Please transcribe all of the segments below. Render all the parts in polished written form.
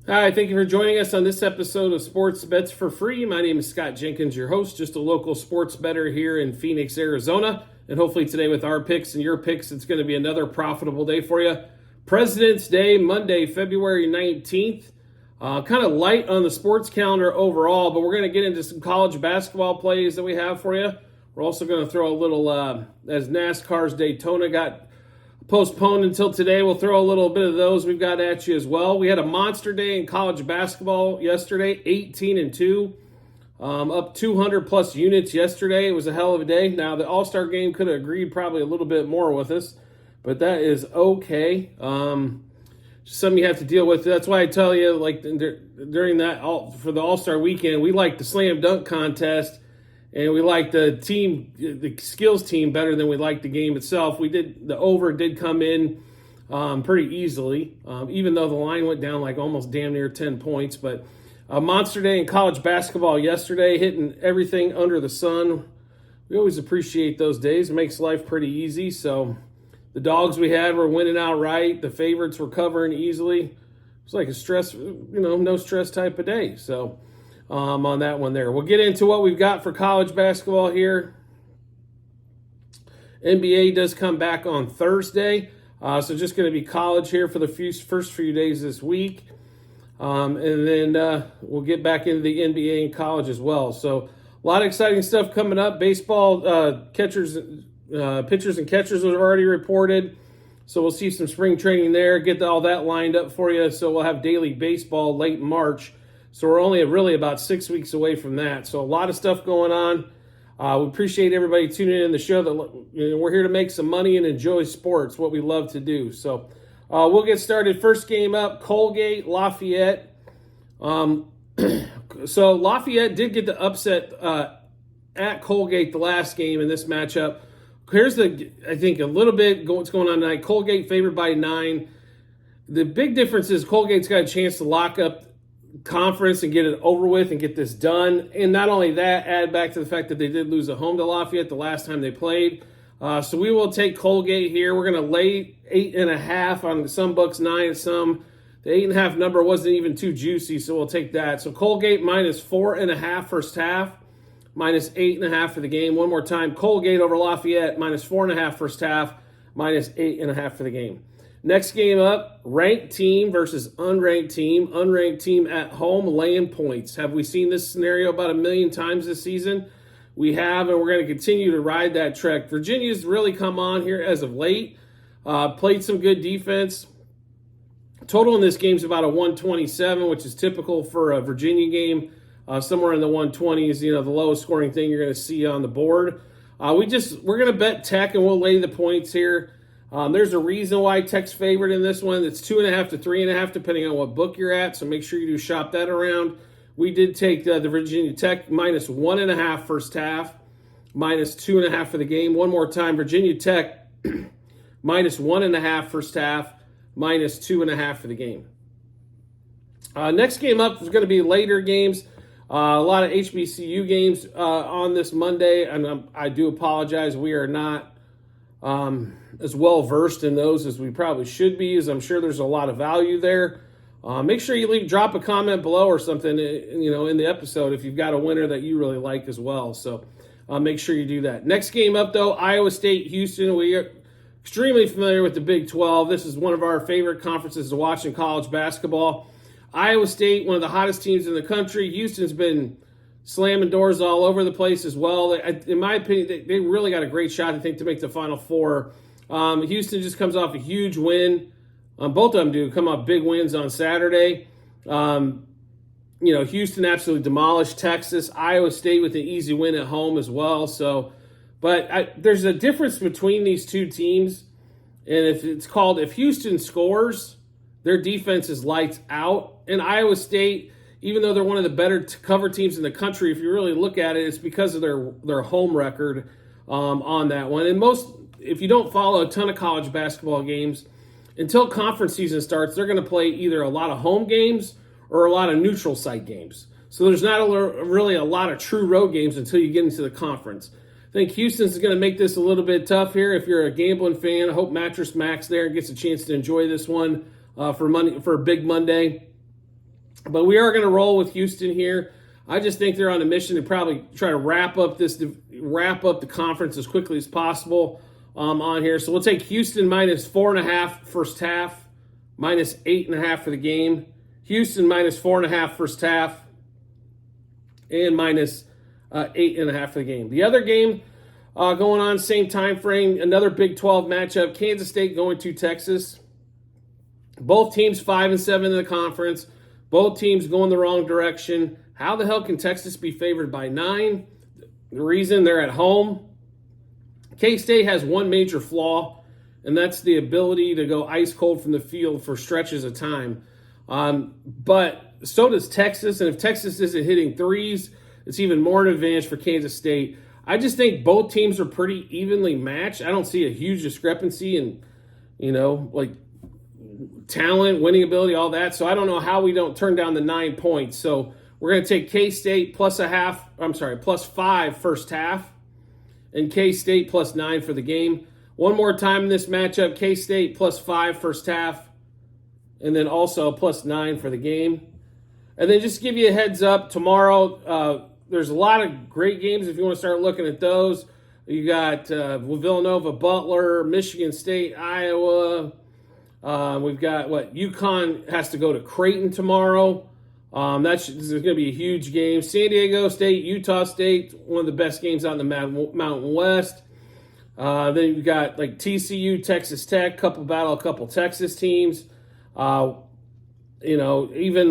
Hi, thank you for joining us on this episode of Sports Bets for Free. My name is Scott Jenkins, your host, just a local sports bettor here in Phoenix, Arizona. And hopefully today with our picks and your picks, it's going to be another profitable day for you. President's Day, Monday, February 19th. Kind of light on the sports calendar overall, but we're going to get into some college basketball plays that we have for you. We're also going to throw a little, as NASCAR's Daytona got postponed until today, we'll throw a little bit of those we've got at you as well. We had a monster day in college basketball yesterday, 18-2, up 200 plus units yesterday. It was a hell of a day. Now the All-Star game could have agreed probably a little bit more with us, but that is okay. Something you have to deal with. That's why I tell you, like during that for the All-Star weekend, we like the slam dunk contest. And we like the skills team better than we like the game itself. The over did come in pretty easily, even though the line went down like almost damn near 10 points. But a monster day in college basketball yesterday, hitting everything under the sun. We always appreciate those days. It makes life pretty easy. So the dogs we had were winning outright. The favorites were covering easily. It was like a no stress type of day. So on that one there. We'll get into what we've got for college basketball here. NBA does come back on Thursday. So just going to be college here for the first few days this week. And then we'll get back into the NBA and college as well. So a lot of exciting stuff coming up. Baseball pitchers and catchers are already reported. So we'll see some spring training there. Get all that lined up for you. So we'll have daily baseball late March. So we're only really about 6 weeks away from that. So a lot of stuff going on. We appreciate everybody tuning in the show. We're here to make some money and enjoy sports, what we love to do. So we'll get started. First game up, Colgate, Lafayette. So Lafayette did get the upset at Colgate the last game in this matchup. Here's I think a little bit what's going on tonight. Colgate favored by 9. The big difference is Colgate's got a chance to lock up conference and get it over with and get this done. And not only that, add back to the fact that they did lose at home to Lafayette the last time they played. So we will take Colgate here. We're going to lay 8.5 on some books, 9 at some. The 8.5 number wasn't even too juicy, so we'll take that. So Colgate minus 4.5 first half, minus 8.5 for the game. One more time, Colgate over Lafayette, minus 4.5 first half, minus 8.5 for the game. Next game up, ranked team versus unranked team. Unranked team at home laying points. Have we seen this scenario about 1 million times this season? We have, and we're going to continue to ride that trek. Virginia's really come on here as of late. Played some good defense. Total in this game is about a 127, which is typical for a Virginia game. Somewhere in the 120s, the lowest scoring thing you're going to see on the board. We're going to bet Tech, and we'll lay the points here. There's a reason why Tech's favored in this one. It's 2.5 to 3.5, depending on what book you're at. So make sure you do shop that around. We did take the Virginia Tech minus 1.5 first half, minus 2.5 for the game. One more time, Virginia Tech minus 1.5 first half, minus 2.5 for the game. Next game up is going to be later games. A lot of HBCU games on this Monday, and I do apologize. We are not as well versed in those as we probably should be, as I'm sure there's a lot of value there. Make sure you drop a comment below or something, in the episode if you've got a winner that you really like as well. So make sure you do that. Next game up though, Iowa State, Houston. We are extremely familiar with the Big 12. This is one of our favorite conferences to watch in college basketball. Iowa State, one of the hottest teams in the country. Houston's been slamming doors all over the place as well. In my opinion, they really got a great shot, I think, to make the Final Four. Houston just comes off a huge win. Both of them do come off big wins on Saturday. Houston absolutely demolished Texas. Iowa State with an easy win at home as well. So, but there's a difference between these two teams. And if Houston scores, their defense is lights out. And Iowa State, even though they're one of the better cover teams in the country, if you really look at it, it's because of their home record on that one. And if you don't follow a ton of college basketball games, until conference season starts, they're going to play either a lot of home games or a lot of neutral site games. So there's not really a lot of true road games until you get into the conference. I think Houston's going to make this a little bit tough here. If you're a gambling fan, I hope Mattress Max there gets a chance to enjoy this one for Big Monday. But we are going to roll with Houston here. I just think they're on a mission to probably try to wrap up the conference as quickly as possible on here. So we'll take Houston minus 4.5 first half, minus 8.5 for the game. Houston minus 4.5 first half, and minus 8.5 for the game. The other game going on same time frame, another Big 12 matchup. Kansas State going to Texas. Both teams 5-7 in the conference. Both teams going the wrong direction. How the hell can Texas be favored by 9? The reason, they're at home. K-State has one major flaw, and that's the ability to go ice cold from the field for stretches of time. But so does Texas, and if Texas isn't hitting threes, it's even more an advantage for Kansas State. I just think both teams are pretty evenly matched. I don't see a huge discrepancy in, talent, winning ability, all that. So I don't know how we don't turn down the 9 points. So we're going to take K-State plus 5 first half, and K-State plus 9 for the game. One more time in this matchup, K-State plus 5 first half, and then also plus 9 for the game. And then just to give you a heads up, tomorrow there's a lot of great games if you want to start looking at those. You got Villanova, Butler, Michigan State, Iowa. We've got UConn has to go to Creighton tomorrow. This is going to be a huge game. San Diego State, Utah State, one of the best games out in the Mountain West. Then you've got TCU, Texas Tech, a couple Texas teams. Even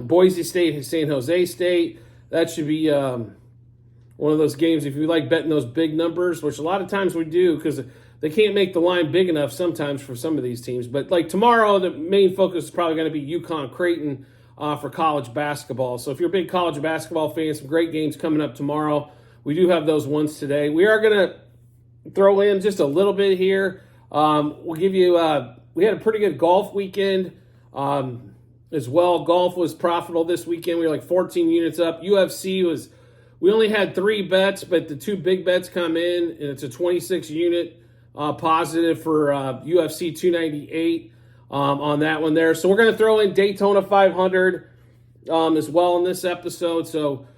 Boise State, San Jose State. That should be one of those games if you like betting those big numbers, which a lot of times we do because they can't make the line big enough sometimes for some of these teams. But tomorrow, the main focus is probably going to be UConn Creighton for college basketball. So if you're a big college basketball fan, some great games coming up tomorrow. We do have those ones today. We are going to throw in just a little bit here. We'll give you we had a pretty good golf weekend as well. Golf was profitable this weekend. We were 14 units up. UFC we only had 3 bets, but the 2 big bets come in, and it's a 26 unit positive for UFC 298 on that one there. So we're going to throw in Daytona 500 as well in this episode. So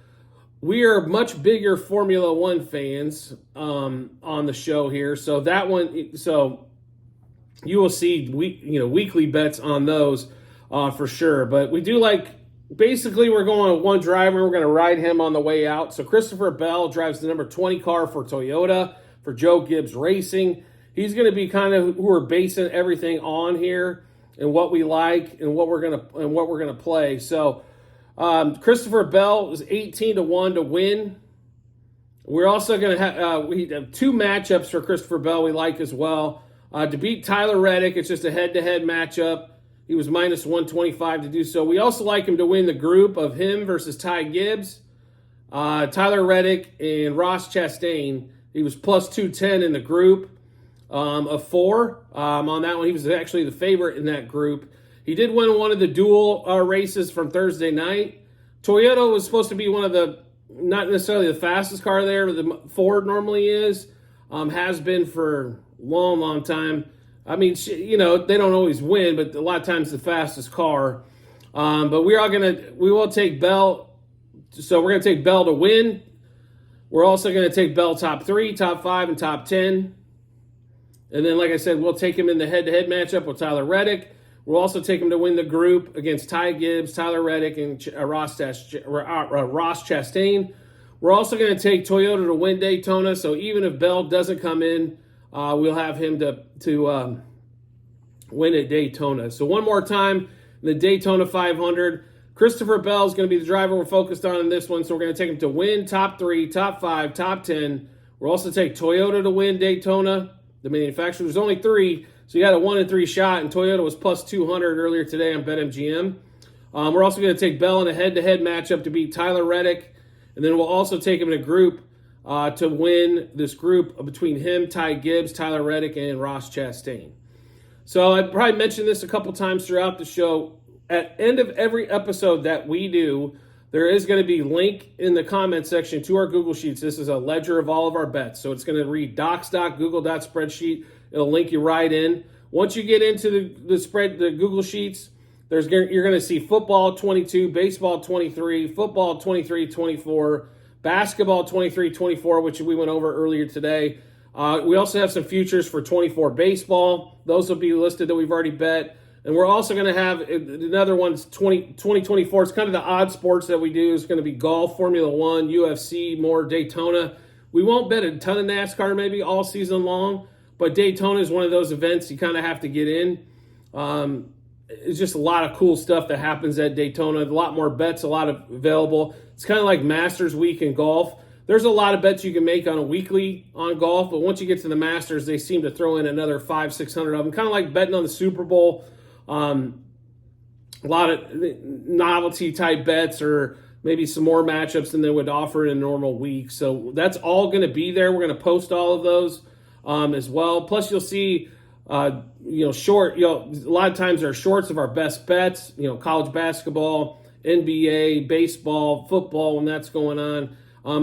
we are much bigger Formula One fans on the show here. So that one, so you will see weekly bets on those for sure. But we do basically we're going with one driver. We're going to ride him on the way out. So Christopher Bell drives the number 20 car for Toyota for Joe Gibbs Racing. He's going to be kind of who we're basing everything on here and what we like and what we're gonna play. So Christopher Bell is 18-1 to win. We're also going to have we have 2 matchups for Christopher Bell we like as well. To beat Tyler Reddick, it's just a head-to-head matchup. He was minus 125 to do so. We also like him to win the group of him versus Ty Gibbs, Tyler Reddick, and Ross Chastain. He was plus 210 in the group of 4. On that one, he was actually the favorite in that group. He did win one of the dual races from Thursday night. Toyota was supposed to be one of not necessarily the fastest car there, but the Ford normally is. Has been for a long time. I mean, they don't always win, but a lot of times the fastest car. But we will take Bell. So we're going to take Bell to win. We're also going to take Bell top 3, top 5, and top 10. And then, like I said, we'll take him in the head-to-head matchup with Tyler Reddick. We'll also take him to win the group against Ty Gibbs, Tyler Reddick, and Ross Chastain. We're also going to take Toyota to win Daytona. So even if Bell doesn't come in, we'll have him to win at Daytona. So one more time, the Daytona 500. Christopher Bell is going to be the driver we're focused on in this one. So we're going to take him to win top 3, top 5, top 10. We'll also take Toyota to win Daytona, the manufacturer. There's only 3, so you got a 1 in 3 shot, and Toyota was plus 200 earlier today on BetMGM. We're also going to take Bell in a head-to-head matchup to beat Tyler Reddick, and then we'll also take him in a group to win this group between him, Ty Gibbs, Tyler Reddick, and Ross Chastain. So I probably mentioned this a couple times throughout the show. At end of every episode that we do, there is going to be a link in the comment section to our Google Sheets. This is a ledger of all of our bets. So it's going to read docs.google.spreadsheet. It'll link you right in. Once you get into the Google Sheets, You're going to see football 22, baseball 23, football 23-24, basketball 23-24, which we went over earlier today. We also have some futures for 24 baseball. Those will be listed that we've already bet. And we're also going to have another one's 2024. It's kind of the odd sports that we do. It's going to be golf, Formula One, UFC, more Daytona. We won't bet a ton of NASCAR maybe all season long, but Daytona is one of those events you kind of have to get in. It's just a lot of cool stuff that happens at Daytona. A lot more bets, a lot of available. It's kind of like Masters Week in golf. There's a lot of bets you can make on a weekly on golf, but once you get to the Masters, they seem to throw in another 500-600 of them. Kind of like betting on the Super Bowl. A lot of novelty type bets or maybe some more matchups than they would offer in a normal week. So that's all going to be there. We're going to post all of those as well. Plus, you'll see, a lot of times there are shorts of our best bets, college basketball, NBA, baseball, football, when that's going on.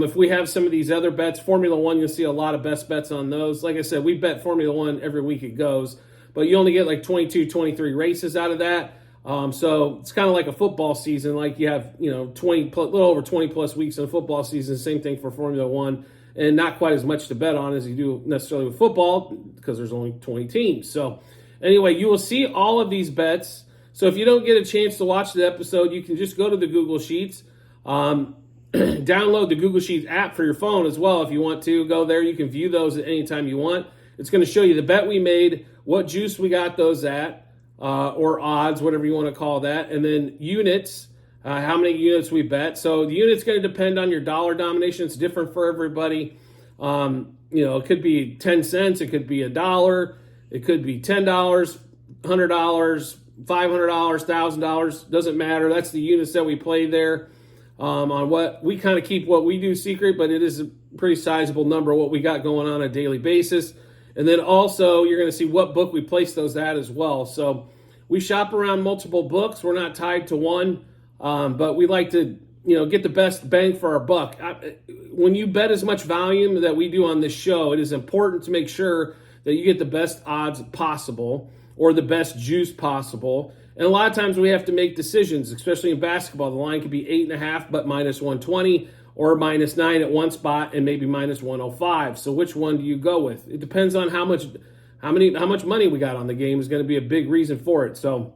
If we have some of these other bets, Formula One, you'll see a lot of best bets on those. Like I said, we bet Formula One every week it goes, but you only get like 22, 23 races out of that. So it's kind of like a football season. Like you have, a little over 20 plus weeks in a football season. Same thing for Formula One, and not quite as much to bet on as you do necessarily with football because there's only 20 teams. So anyway, you will see all of these bets. So if you don't get a chance to watch the episode, you can just go to the Google Sheets. Download the Google Sheets app for your phone as well if you want to. Go there. You can view those at any time you want. It's going to show you the bet we made, what juice we got those at, or odds, whatever you want to call that, and then units, how many units we bet. So the unit's going to depend on your dollar denomination. It's different for everybody. It could be 10 cents. It could be $1. It could be $10, $100, $500, $1,000. Doesn't matter. That's the units that we play there. On what we kind of keep what we do secret, but it is a pretty sizable number of what we got going on a daily basis. And then also you're going to see what book we place those at as well. So we shop around multiple books. We're not tied to one, but we like to, get the best bang for our buck. When you bet as much volume that we do on this show, it is important to make sure that you get the best odds possible or the best juice possible. And a lot of times we have to make decisions, especially in basketball. The line could be 8.5, but minus 120, or minus 9 at one spot and maybe minus 105. So which one do you go with? It depends on how much money we got on the game is going to be a big reason for it. So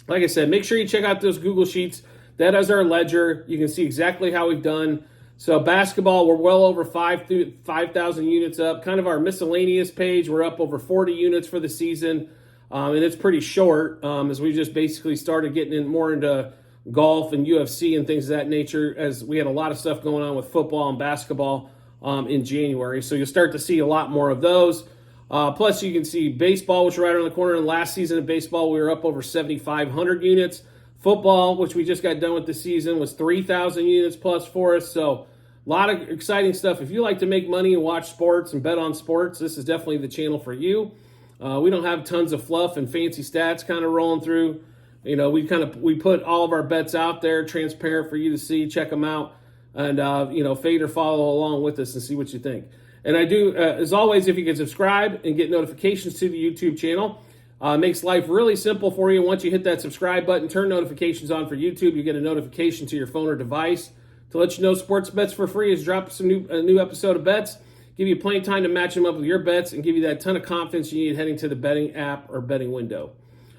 like I said, make sure you check out those Google Sheets. That is our ledger. You can see exactly how we've done. So basketball, we're well over 5,000 units up. Kind of our miscellaneous page, we're up over 40 units for the season. And it's pretty short as we just basically started getting more into golf and UFC and things of that nature, as we had a lot of stuff going on with football and basketball in January. So you'll start to see a lot more of those. Plus, you can see baseball, which is right around the corner. And last season of baseball, we were up over 7,500 units. Football, which we just got done with this season, was 3,000 units plus for us. So a lot of exciting stuff. If you like to make money and watch sports and bet on sports, this is definitely the channel for you. We don't have tons of fluff and fancy stats kind of rolling through. We put all of our bets out there, transparent for you to see, check them out, and fade or follow along with us and see what you think. And I do, as always, if you can subscribe and get notifications to the YouTube channel, makes life really simple for you. Once you hit that subscribe button, turn notifications on for YouTube, you get a notification to your phone or device to let you know Sports Bets for Free has dropped a new episode of bets. Give you plenty of time to match them up with your bets and give you that ton of confidence you need heading to the betting app or betting window.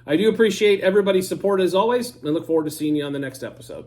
I do appreciate everybody's support as always and look forward to seeing you on the next episode.